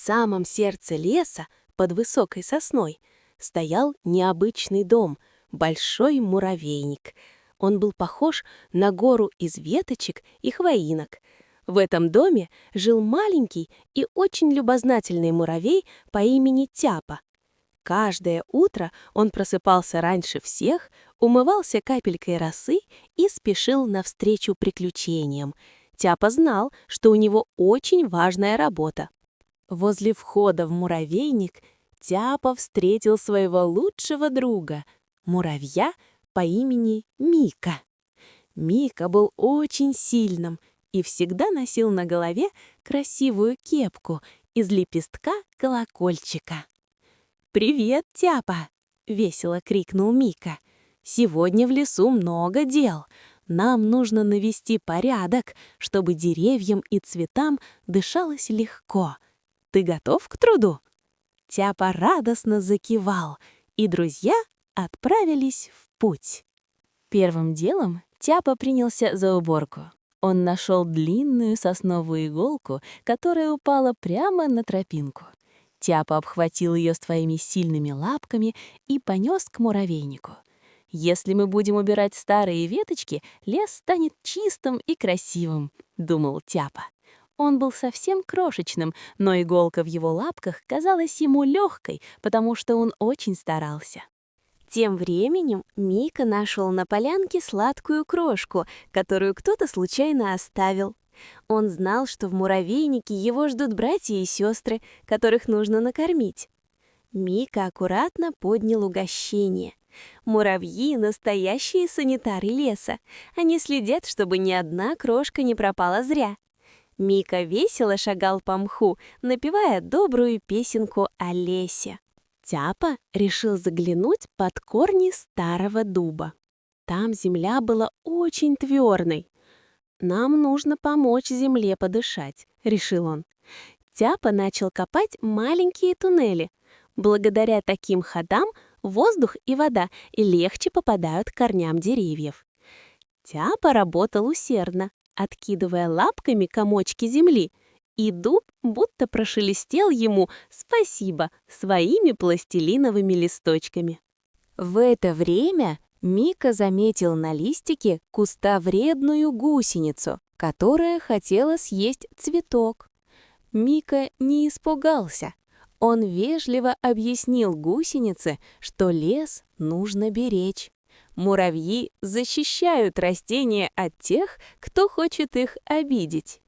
самом сердце леса, под высокой сосной, стоял необычный дом, большой муравейник. Он был похож на гору из веточек и хвоинок. В этом доме жил маленький и очень любознательный муравей по имени Тяпа. Каждое утро он просыпался раньше всех, умывался капелькой росы и спешил навстречу приключениям. Тяпа знал, что у него очень важная работа. Возле входа в муравейник Тяпа встретил своего лучшего друга, муравья по имени Мика. Мика был очень сильным и всегда носил на голове красивую кепку из лепестка колокольчика. «Привет, Тяпа!» — весело крикнул Мика. «Сегодня в лесу много дел. Нам нужно навести порядок, чтобы деревьям и цветам дышалось легко. Ты готов к труду?» Тяпа радостно закивал, и друзья отправились в путь. Первым делом Тяпа принялся за уборку. Он нашел длинную сосновую иголку, которая упала прямо на тропинку. Тяпа обхватил ее своими сильными лапками и понес к муравейнику. «Если мы будем убирать старые веточки, лес станет чистым и красивым», — думал Тяпа. Он был совсем крошечным, но иголка в его лапках казалась ему легкой, потому что он очень старался. Тем временем Мика нашел на полянке сладкую крошку, которую кто-то случайно оставил. Он знал, что в муравейнике его ждут братья и сестры, которых нужно накормить. Мика аккуратно поднял угощение. Муравьи — настоящие санитары леса. Они следят, чтобы ни одна крошка не пропала зря. Мика весело шагал по мху, напевая добрую песенку о лесе. Тяпа решил заглянуть под корни старого дуба. Там земля была очень твердой. «Нам нужно помочь земле подышать», — решил он. Тяпа начал копать маленькие туннели. Благодаря таким ходам воздух и вода легче попадают к корням деревьев. Тяпа работал усердно, откидывая лапками комочки земли, и дуб будто прошелестел ему «спасибо» своими пластилиновыми листочками. В это время Мика заметил на листике куста вредную гусеницу, которая хотела съесть цветок. Мика не испугался. Он вежливо объяснил гусенице, что лес нужно беречь. Муравьи защищают растения от тех, кто хочет их обидеть.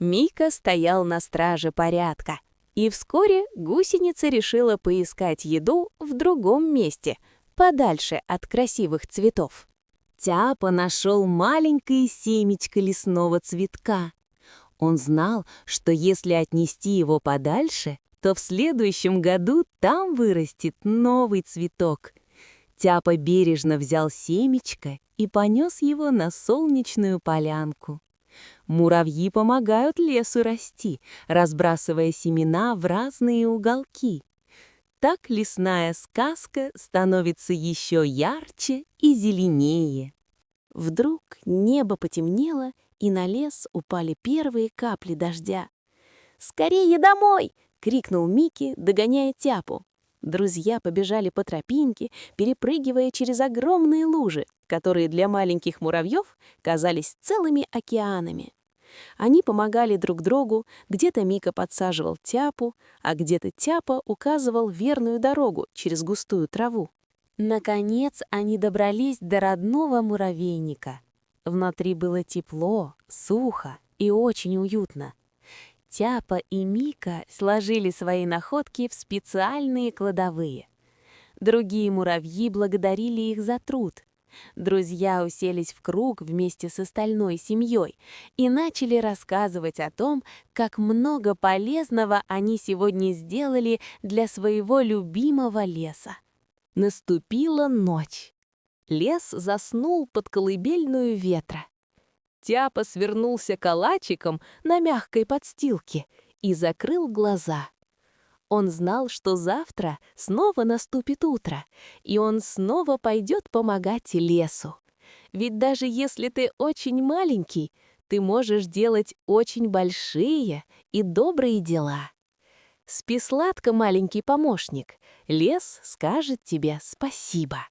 Мика стоял на страже порядка, и вскоре гусеница решила поискать еду в другом месте, подальше от красивых цветов. Тяпа нашел маленькое семечко лесного цветка. Он знал, что если отнести его подальше, то в следующем году там вырастет новый цветок. Тяпа бережно взял семечко и понес его на солнечную полянку. Муравьи помогают лесу расти, разбрасывая семена в разные уголки. Так лесная сказка становится еще ярче и зеленее. Вдруг небо потемнело, и на лес упали первые капли дождя. «Скорее домой!» — крикнул Микки, догоняя Тяпу. Друзья побежали по тропинке, перепрыгивая через огромные лужи, которые для маленьких муравьев казались целыми океанами. Они помогали друг другу, где-то Мика подсаживал Тяпу, а где-то Тяпа указывал верную дорогу через густую траву. Наконец они добрались до родного муравейника. Внутри было тепло, сухо и очень уютно. Тяпа и Мика сложили свои находки в специальные кладовые. Другие муравьи благодарили их за труд. Друзья уселись в круг вместе с остальной семьей и начали рассказывать о том, как много полезного они сегодня сделали для своего любимого леса. Наступила ночь. Лес заснул под колыбельную ветра. Тяпа свернулся калачиком на мягкой подстилке и закрыл глаза. Он знал, что завтра снова наступит утро, и он снова пойдет помогать лесу. Ведь даже если ты очень маленький, ты можешь делать очень большие и добрые дела. Спи сладко, маленький помощник. Лес скажет тебе спасибо.